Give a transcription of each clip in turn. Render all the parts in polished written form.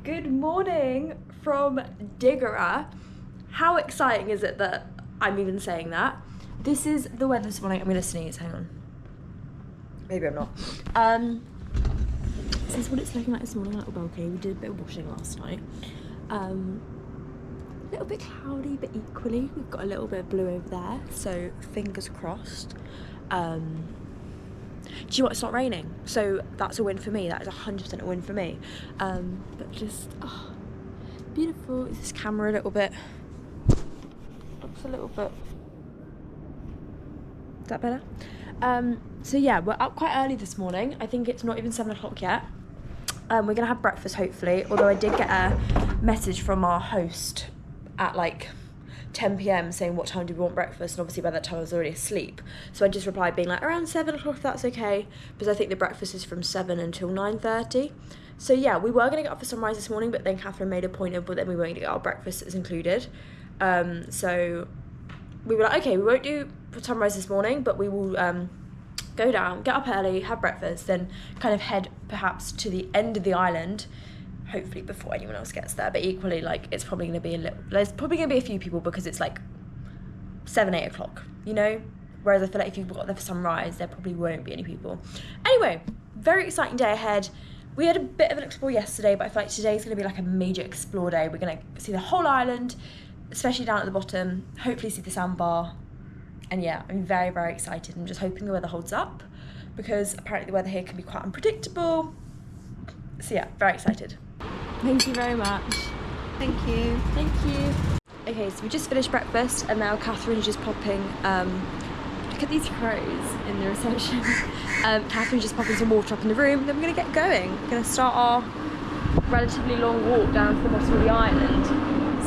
Good morning from Dhigurah. How exciting is it that I'm even saying that? This is the weather this morning. I'm gonna sneeze, hang on. Maybe I'm not. This is what it's looking like this morning on the balcony. We did a bit of washing last night. A little bit cloudy, but equally we've got a little bit of blue over there, so fingers crossed. Do you know what, it's not raining, so that's a win for me. That is 100% a win for me. But just, oh, beautiful. Is this camera a little bit, looks a little bit, is that better? So yeah, we're up quite early this morning. I think it's not even 7 o'clock yet. We're gonna have breakfast hopefully, although I did get a message from our host at like 10 p.m. saying what time do we want breakfast, and obviously by that time I was already asleep, so I just replied being like around 7 o'clock if that's okay, because I think the breakfast is from 7 until 9:30. So yeah, we were going to get up for sunrise this morning, but then Catherine made a point of, but then we weren't going to get our breakfast as included, so we were like, okay, we won't do sunrise this morning, but we will go down, get up early, have breakfast, then kind of head perhaps to the end of the island, hopefully before anyone else gets there. But equally, like, it's probably going to be there's probably going to be a few people because it's like 7, 8 o'clock, you know? Whereas I feel like if you've got there for sunrise, there probably won't be any people. Anyway, very exciting day ahead. We had a bit of an explore yesterday, but I feel like today's going to be like a major explore day. We're going to see the whole island, especially down at the bottom, hopefully see the Sandbar. And yeah, I'm very, very excited. I'm just hoping the weather holds up, because apparently the weather here can be quite unpredictable. So yeah, very excited. Thank you very much. Thank you. Thank you. Okay, so we just finished breakfast and now Catherine's just popping, look at these crows in the reception. Catherine's just popping some water up in the room, then we're gonna get going. We're gonna start our relatively long walk down to the bottom of the island.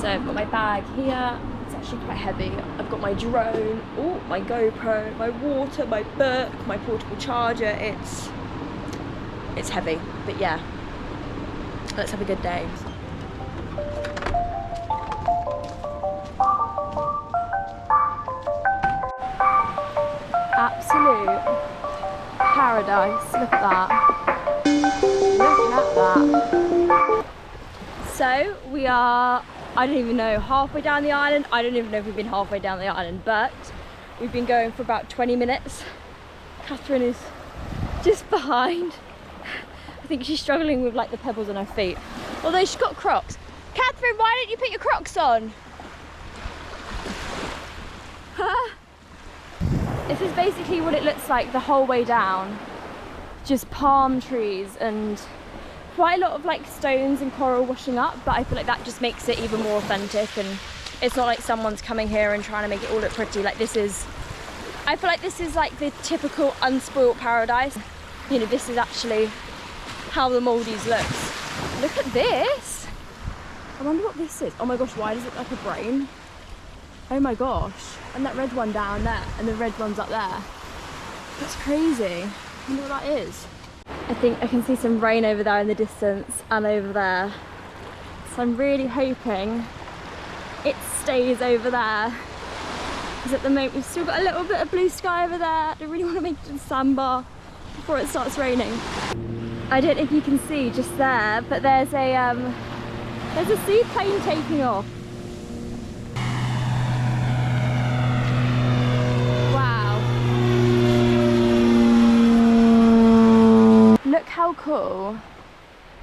So I've got my bag here, it's actually quite heavy. I've got my drone, oh, my GoPro, my water, my book, my portable charger. It's heavy, but yeah. Let's have a good day. Absolute paradise. Look at that. Look at that. So we are, I don't even know, halfway down the island. I don't even know if we've been halfway down the island, but we've been going for about 20 minutes. Catherine is just behind. I think she's struggling with like the pebbles on her feet. Although she's got Crocs. Catherine, why don't you put your Crocs on? This is basically what it looks like the whole way down. Just palm trees and quite a lot of like stones and coral washing up, but I feel like that just makes it even more authentic, and it's not like someone's coming here and trying to make it all look pretty. Like I feel like this is like the typical unspoilt paradise. You know, this is actually how the Maldives looks. Look at this. I wonder what this is. Oh my gosh, why does it look like a brain? Oh my gosh. And that red one down there, and the red one's up there. That's crazy. I wonder what that is. I think I can see some rain over there in the distance and over there. So I'm really hoping it stays over there. Because at the moment we've still got a little bit of blue sky over there. I don't really want to make it to the Sandbar before it starts raining. I don't know if you can see just there, but there's a seaplane taking off. Wow. Look how cool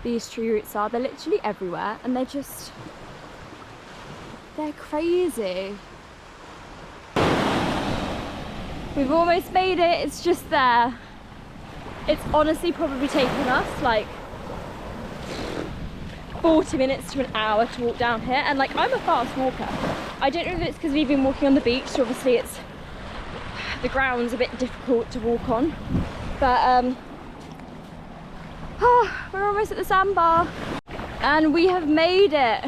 these tree roots are. They're literally everywhere, and they're crazy. We've almost made it, it's just there. It's honestly probably taken us like 40 minutes to an hour to walk down here, and like I'm a fast walker. I don't know if it's because we've been walking on the beach, so obviously the ground's a bit difficult to walk on, but we're almost at the Sandbar and we have made it.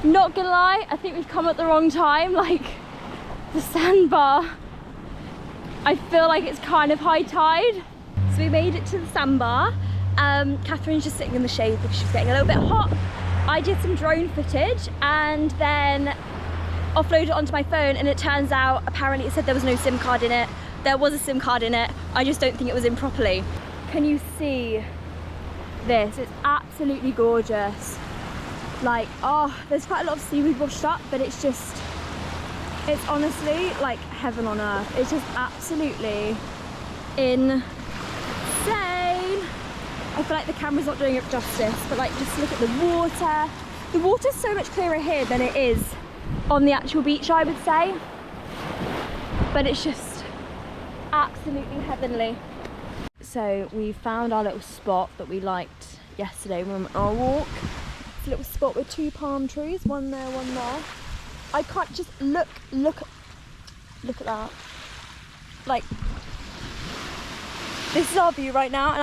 Not gonna lie, I think we've come at the wrong time. Like the Sandbar, I feel like it's kind of high tide. So we made it to the Sandbar. Catherine's just sitting in the shade because she's getting a little bit hot. I did some drone footage and then offloaded it onto my phone, and it turns out apparently it said there was no SIM card in it. There was a SIM card in it. I just don't think it was in properly. Can you see this. It's absolutely gorgeous. Like, oh, there's quite a lot of seaweed washed up, but it's honestly like heaven on earth. It's just absolutely insane. I feel like the camera's not doing it justice, but like, just look at the water. The water's so much clearer here than it is on the actual beach, I would say. But it's just absolutely heavenly. So we found our little spot that we liked yesterday when we went on our walk. It's a little spot with 2 palm trees, one there, one there. I can't just look at that. Like, this is our view right now, and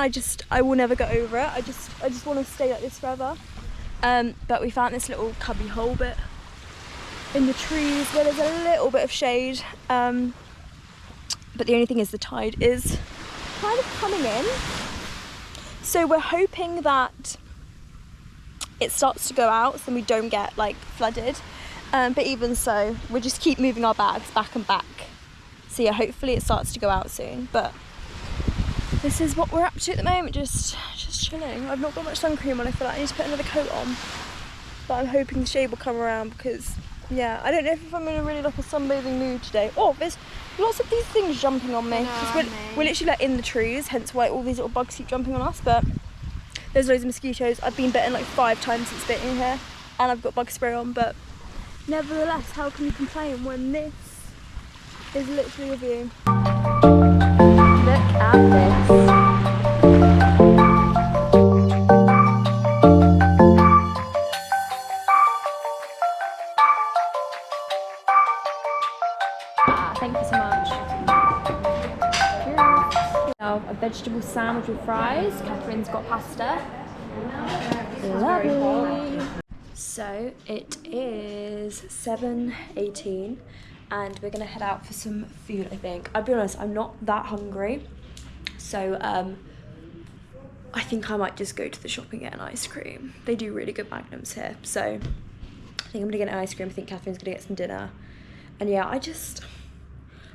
I will never get over it. I just want to stay like this forever. But we found this little cubby hole bit in the trees where there's a little bit of shade. But the only thing is the tide is kind of coming in. So we're hoping that it starts to go out so we don't get like flooded. But even so, we'll just keep moving our bags back and back. So yeah, hopefully it starts to go out soon. But this is what we're up to at the moment, just chilling. I've not got much sun cream on, I feel like I need to put another coat on. But I'm hoping the shade will come around because, yeah, I don't know if I'm in a really like a sunbathing mood today. Oh, there's lots of these things jumping on me. We're literally like in the trees, hence why all these little bugs keep jumping on us. But there's loads of mosquitoes. I've been bitten like 5 times since being here, and I've got bug spray on. But nevertheless, how can you complain when this is literally a view? Look at this. Thank you so much. Cheers. A vegetable sandwich with fries. Catherine's got pasta. Lovely. So it is 7:18 and we're gonna head out for some food, I think. I'll be honest, I'm not that hungry. So I think I might just go to the shop and get an ice cream. They do really good magnums here. So I think I'm gonna get an ice cream. I think Catherine's gonna get some dinner. And yeah, I don't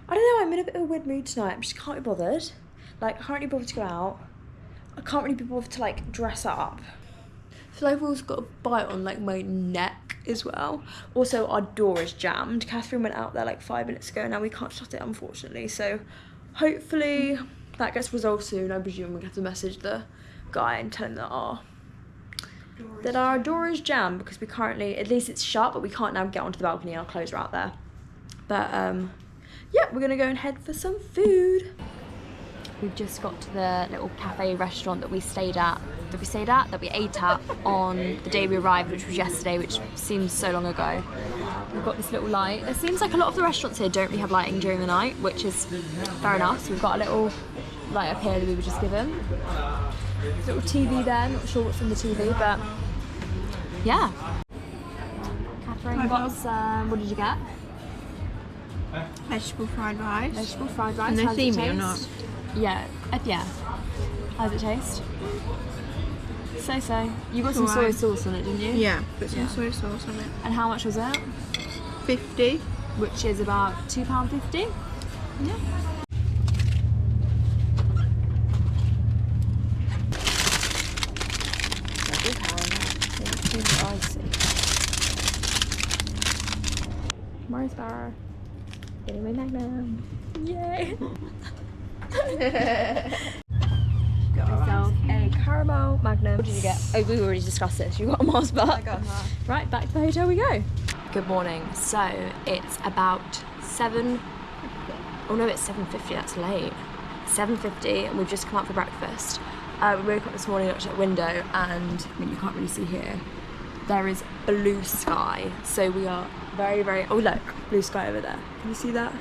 know, I'm in a bit of a weird mood tonight. I just can't be bothered. Like, I can't really bother to go out. I can't really be bothered to like dress up. I feel like I've also got a bite on like my neck as well. Also, our door is jammed. Catherine went out there like 5 minutes ago and now we can't shut it, unfortunately. So hopefully that gets resolved soon. I presume we have to message the guy and tell him that our door is jammed because we currently, at least it's shut, but we can't now get onto the balcony. Our clothes are out there. But yeah, we're gonna go and head for some food. We've just got to the little cafe restaurant that we ate at on the day we arrived, which was yesterday, which seems so long ago. We've got this little light. It seems like a lot of the restaurants here don't really have lighting during the night, which is fair enough. So we've got a little light up here that we were just given. Little TV there, not sure what's on the TV, but yeah. Catherine got some, what did you get? Vegetable fried rice. Vegetable fried rice. And they see me or not? Yeah, yeah. How does it taste? So. You got some soy sauce on it, didn't you? Yeah, put some soy sauce on it. And how much was it? 50. Which is about £2.50. Yeah. Mars bar. Getting my magnum. Yay! Got myself a caramel magnum. What did you get? Oh, we already discussed this. You got a Mars bar. I got that. Right, back to the hotel we go. Good morning. So it's about 7. Oh no, it's 7:50. That's late. 7:50, and we've just come out for breakfast. We woke up this morning, looked at the window, and I mean, you can't really see here. There is blue sky. So we are very, very. Oh look, blue sky over there. Can you see that?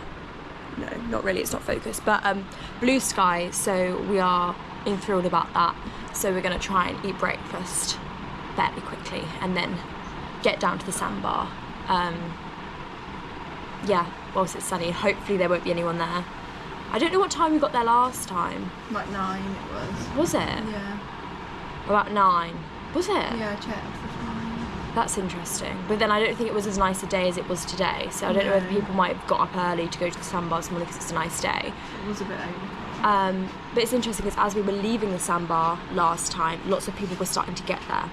No, not really. It's not focused, but blue sky. So we are enthralled about that. So we're gonna try and eat breakfast fairly quickly, and then get down to the Sandbar. Yeah, whilst it's sunny. Hopefully there won't be anyone there. I don't know what time we got there last time. Like 9 it was. Was it? Yeah. About 9. Was it? Yeah, I checked. That's interesting. But then I don't think it was as nice a day as it was today. So I don't know whether people might have got up early to go to the Sandbar this morning because it's a nice day. It was a bit overcast. But it's interesting because as we were leaving the Sandbar last time, lots of people were starting to get there.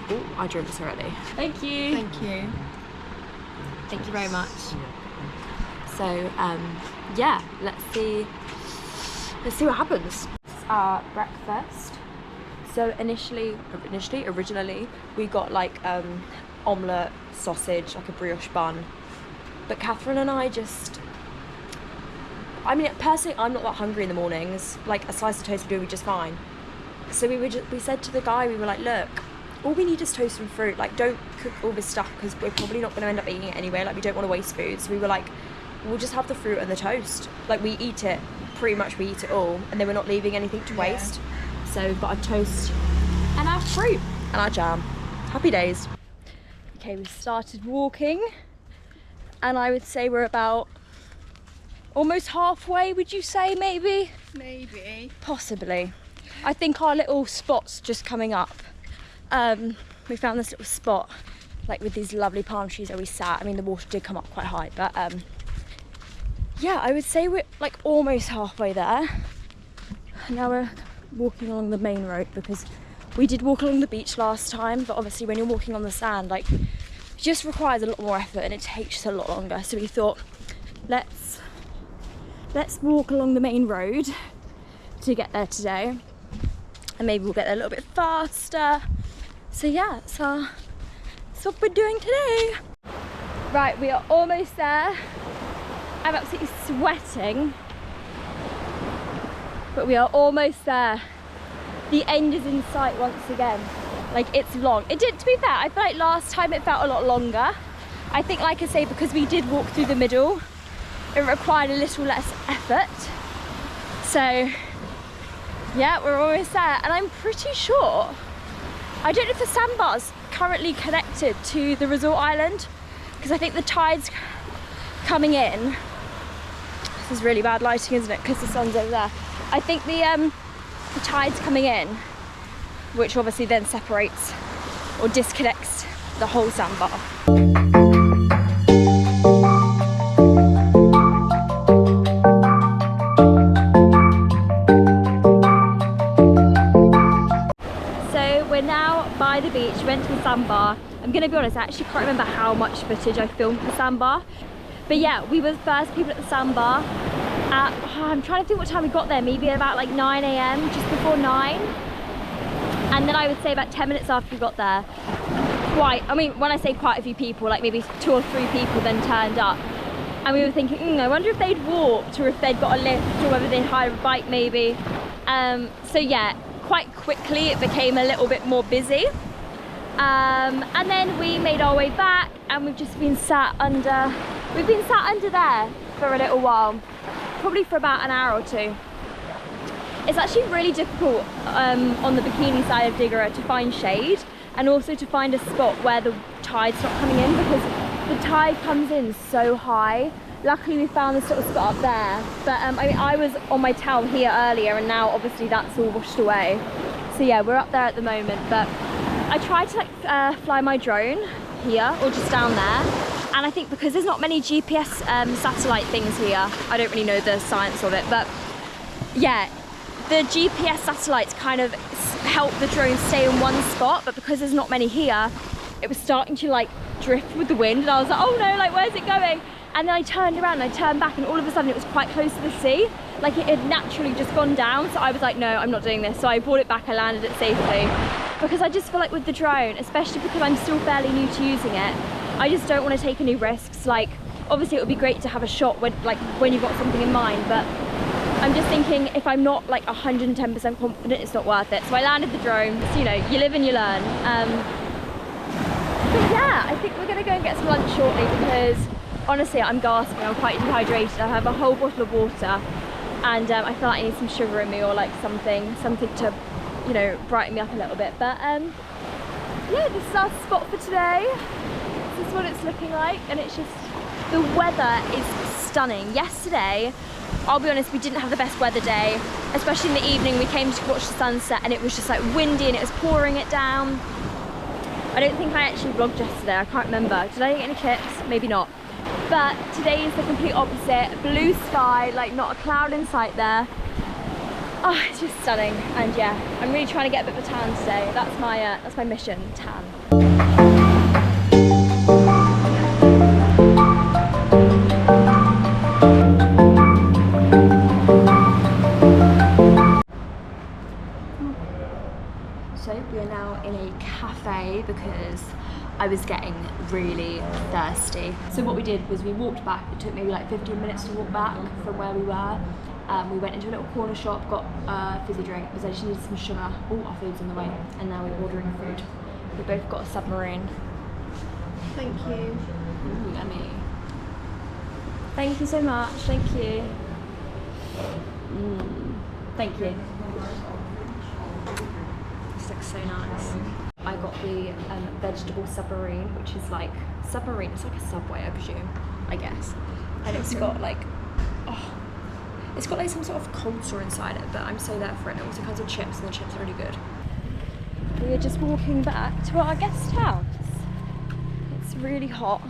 Oh, I drink this already. Thank you. Thank you. Thank you very much. So, yeah, let's see what happens. This is our breakfast. So originally, we got like omelette, sausage, like a brioche bun. But Catherine and I personally, I'm not that hungry in the mornings. Like a slice of toast would do me just fine. So we said to the guy, we were like, look, all we need is toast and fruit. Like, don't cook all this stuff because we're probably not going to end up eating it anyway. Like, we don't want to waste food. So we were like, we'll just have the fruit and the toast. Like, we eat it all, and then we're not leaving anything to waste. So we've got our toast and our fruit and our jam. Happy days. Okay, we've started walking, and I would say we're about almost halfway, would you say, maybe? Maybe. Possibly. I think our little spot's just coming up. We found this little spot, like with these lovely palm trees where we sat. I mean, the water did come up quite high, but yeah, I would say we're like almost halfway there. Now we're walking along the main road because we did walk along the beach last time, but obviously when you're walking on the sand, like, it just requires a lot more effort and it takes a lot longer. So we thought, let's walk along the main road to get there today, and maybe we'll get there a little bit faster. So yeah, that's what we're doing today. Right, we are almost there. I'm absolutely sweating, but we are almost there. The end is in sight once again. Like, it's long. It did, to be fair, I feel like last time it felt a lot longer. I think, like I say, because we did walk through the middle, it required a little less effort. So yeah, we're almost there, and I'm pretty sure, I don't know if the Sandbar's currently connected to the resort island, because I think the tide's coming in. This is really bad lighting, isn't it? Because the sun's over there. I think the tide's coming in, which obviously then separates or disconnects the whole Sandbar. By the beach, went to the Sandbar. I'm gonna be honest, I actually can't remember how much footage I filmed at the Sandbar, but yeah, we were the first people at the Sandbar at, I'm trying to think what time we got there, maybe about like 9 AM, just before 9, and then I would say about 10 minutes after we got there, when I say quite a few people, like maybe 2 or 3 people then turned up, and we were thinking, I wonder if they'd walked or if they'd got a lift or whether they'd hire a bike maybe. So yeah, quite quickly it became a little bit more busy, and then we made our way back, and we've just been sat under there for a little while, probably for about an hour or 2. It's actually really difficult on the bikini side of Dhigurah to find shade, and also to find a spot where the tide's not coming in, because the tide comes in so high. Luckily we found this little spot up there, but I was on my towel here earlier, and now obviously that's all washed away. So yeah, we're up there at the moment, but I tried to like fly my drone here or just down there, and I think because there's not many GPS satellite things here, I don't really know the science of it, but yeah, the GPS satellites kind of help the drone stay in one spot, but because there's not many here, it was starting to like drift with the wind, and I was like, oh no, like where's it going? And then I turned around and I turned back, and all of a sudden it was quite close to the sea. Like, it had naturally just gone down. So I was like, no, I'm not doing this. So I brought it back, I landed it safely. Because I just feel like with the drone, especially because I'm still fairly new to using it, I just don't want to take any risks. Like, obviously it would be great to have a shot when you've got something in mind, but I'm just thinking if I'm not like 110% confident, it's not worth it. So I landed the drone. So, you know, you live and you learn. But yeah, I think we're gonna go and get some lunch shortly, because honestly, I'm gasping, I'm quite dehydrated. I have a whole bottle of water, and I feel like I need some sugar in me, or like something to, you know, brighten me up a little bit. But yeah, this is our spot for today. This is what it's looking like, and it's just, the weather is stunning. Yesterday, I'll be honest, we didn't have the best weather day, especially in the evening. We came to watch the sunset, and it was just like windy, and it was pouring it down. I don't think I actually vlogged yesterday, I can't remember. Did I get any clips? Maybe not. But today is the complete opposite. Blue sky, like not a cloud in sight there. Oh, it's just stunning. And yeah, I'm really trying to get a bit of a tan today. That's my mission, tan. So we are now in a cafe because I was getting really thirsty. So what we did was we walked back. It took maybe like 15 minutes to walk back from where we were. We went into a little corner shop, got a fizzy drink because I just needed some sugar. Oh, our food's on the way, and now we're ordering food. We both got a submarine. Thank you. Ooh, yummy. Thank you so much. Thank you. Thank you. This looks so nice. I got the vegetable submarine, which is like submarine. It's like a Subway, I presume. I guess. And it's got like, it's got like some sort of coleslaw inside it, but I'm so there for it. It also comes with chips, and the chips are really good. We are just walking back to our guest house. It's really hot.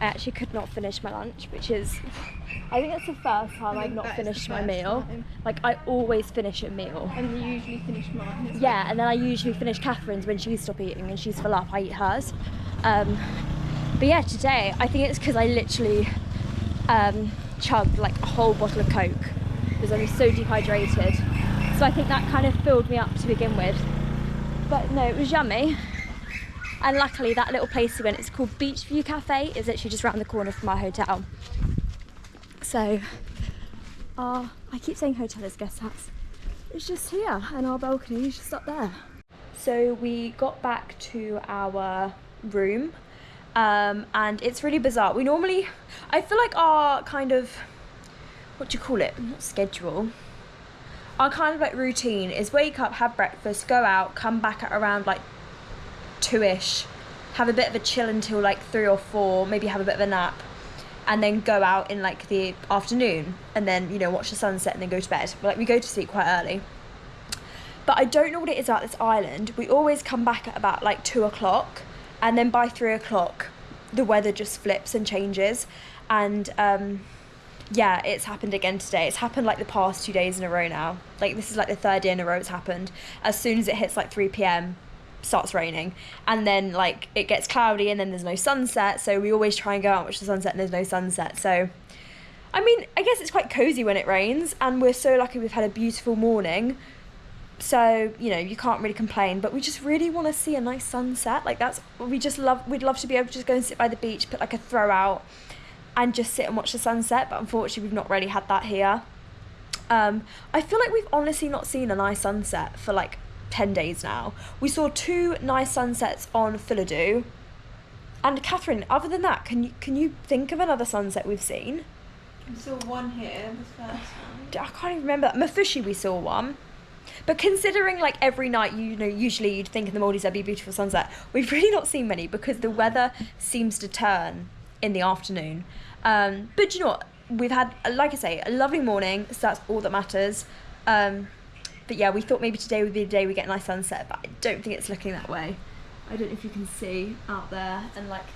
I actually could not finish my lunch, which is, I think that's the first time I've not finished my meal. Like, I always finish a meal. And you usually finish mine. Yeah, and then I usually finish Catherine's when she's stopped eating and she's full up, I eat hers. But yeah, today, I think it's because I literally chugged like a whole bottle of Coke because I was so dehydrated. So I think that kind of filled me up to begin with. But no, it was yummy. And luckily that little place we went, it's called Beachview Cafe. It's literally just around the corner from our hotel. So, I keep saying hotel is guest house. It's just here, and our balcony is just up there. So we got back to our room, and it's really bizarre. We normally, I feel like our kind of, what do you call it? Not schedule. Our kind of like routine is wake up, have breakfast, go out, come back at around like 2ish, have a bit of a chill until like 3 or 4, maybe have a bit of a nap, and then go out in like the afternoon, and then, you know, watch the sunset and then go to bed. Like, we go to sleep quite early. But I don't know what it is about this island. We always come back at about like 2 o'clock, and then by 3 o'clock the weather just flips and changes. And yeah, it's happened again today. It's happened like the past 2 days in a row now. Like, this is like the 3rd day in a row it's happened. As soon as it hits like 3 p.m, starts raining, and then like it gets cloudy, and then there's no sunset. So we always try and go out and watch the sunset, and there's no sunset. So I mean, I guess it's quite cozy when it rains, and we're so lucky we've had a beautiful morning. So, you know, you can't really complain, but we just really want to see a nice sunset. Like, that's what we just love. We'd love to be able to just go and sit by the beach, put like a throw out, and just sit and watch the sunset. But unfortunately, we've not really had that here. I feel like we've honestly not seen a nice sunset for like 10 days now. We saw 2 nice sunsets on Philidoo. And Catherine, other than that, can you think of another sunset we've seen? We saw one here, the first one. I can't even remember. Mafushi, we saw one. But considering like every night, you know, usually you'd think in the Maldives there'd be a beautiful sunset, we've really not seen many because the weather seems to turn in the afternoon. But you know what? We've had, like I say, a lovely morning, so that's all that matters. But yeah, we thought maybe today would be the day we get a nice sunset, but I don't think it's looking that way. I don't know if you can see out there, and like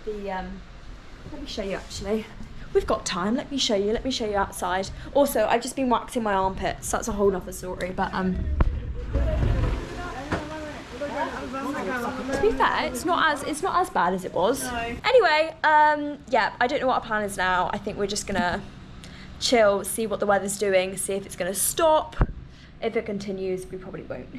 the, let me show you actually. We've got time, let me show you outside. Also, I've just been waxing my armpits, so that's a whole nother story, but to be fair, it's not as bad as it was. No. Anyway, yeah, I don't know what our plan is now. I think we're just gonna chill, see what the weather's doing, see if it's gonna stop. If it continues, we probably won't.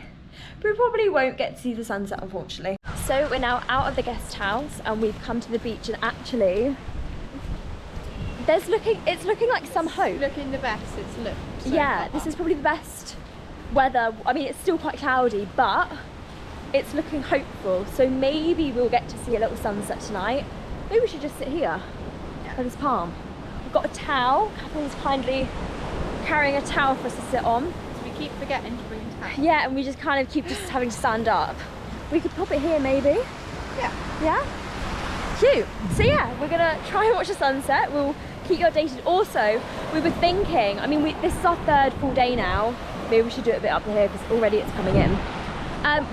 We probably won't get to see the sunset, unfortunately. So we're now out of the guest house and we've come to the beach, and actually it's looking like some hope. It's looking the best it's looked so Yeah, far. this is probably the best weather. I mean, it's still quite cloudy, but it's looking hopeful. So maybe we'll get to see a little sunset tonight. Maybe we should just sit here by this palm. We've got a towel. Catherine's kindly carrying a towel for us to sit on. We keep forgetting to bring a towel. Yeah, and we just kind of keep just having to stand up. We could pop it here maybe. Yeah. Yeah? Cute. So yeah, we're gonna try and watch the sunset. We'll keep you updated. Also, we were thinking, I mean, this is our 3rd full day now. Maybe we should do it a bit up here because already it's coming in.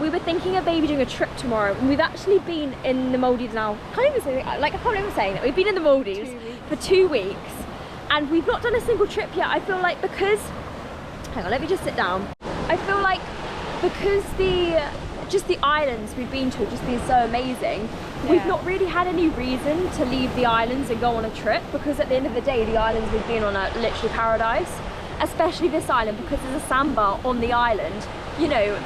We were thinking of maybe doing a trip tomorrow, and we've actually been in the Maldives now. I can't even say, like, I can't even saying that. We've been in the Maldives for 2 weeks, and we've not done a single trip yet. I feel like because hang on, let me just sit down. I feel like because just the islands we've been to have just been so amazing, we've not really had any reason to leave the islands and go on a trip, because at the end of the day, the islands we've been on are literally paradise. Especially this island, because there's a sandbar on the island. You know,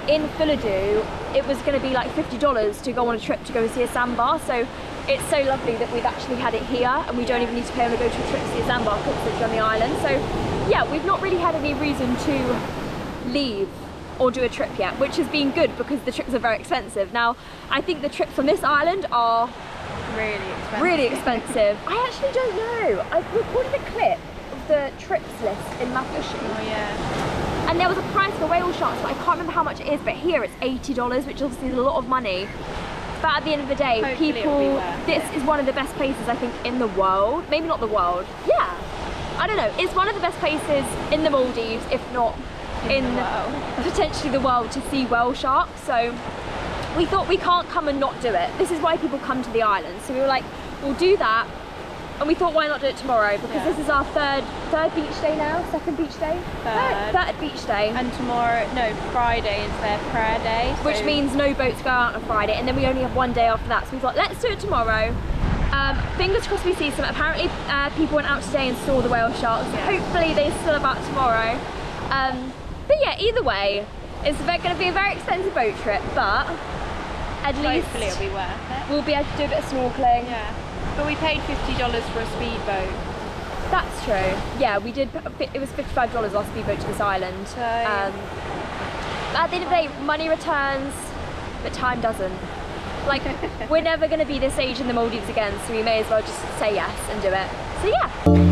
in Philidoo, it was going to be like $50 to go on a trip to go and see a sandbar. So it's so lovely that we've actually had it here, and we don't even need to pay when we go to a trip to see a sandbar because it's literally on the island. So yeah, we've not really had any reason to leave or do a trip yet, which has been good because the trips are very expensive. Now, I think the trips on this island are really expensive. I actually don't know. I've recorded a clip of the trips list in Mapushi. Oh yeah. And there was a price for whale sharks, but I can't remember how much it is, but here it's $80, which obviously is a lot of money. But at the end of the day, Hopefully people, this is one of the best places I think in the world. Maybe not the world. Yeah. I don't know. It's one of the best places in the Maldives, if not in potentially the world, to see whale sharks. So we thought we can't come and not do it. This is why people come to the island. So we were like, we'll do that. And we thought, why not do it tomorrow? Because this is our third beach day now, second beach day? Third beach day. And tomorrow, no, Friday is their prayer day. So which means no boats go out on Friday, and then we only have one day after that. So we thought, let's do it tomorrow. Fingers crossed we see some. Apparently people went out today and saw the whale sharks. So hopefully they still about tomorrow. But yeah, either way, it's going to be a very expensive boat trip, but at least hopefully it'll be worth it. We'll be able to do a bit of snorkeling. Yeah. But we paid $50 for a speedboat. That's true. Yeah, we did. It was $55 our speedboat to this island. So, but at the end of the day, money returns, but time doesn't. Like, we're never going to be this age in the Maldives again, so we may as well just say yes and do it. So yeah.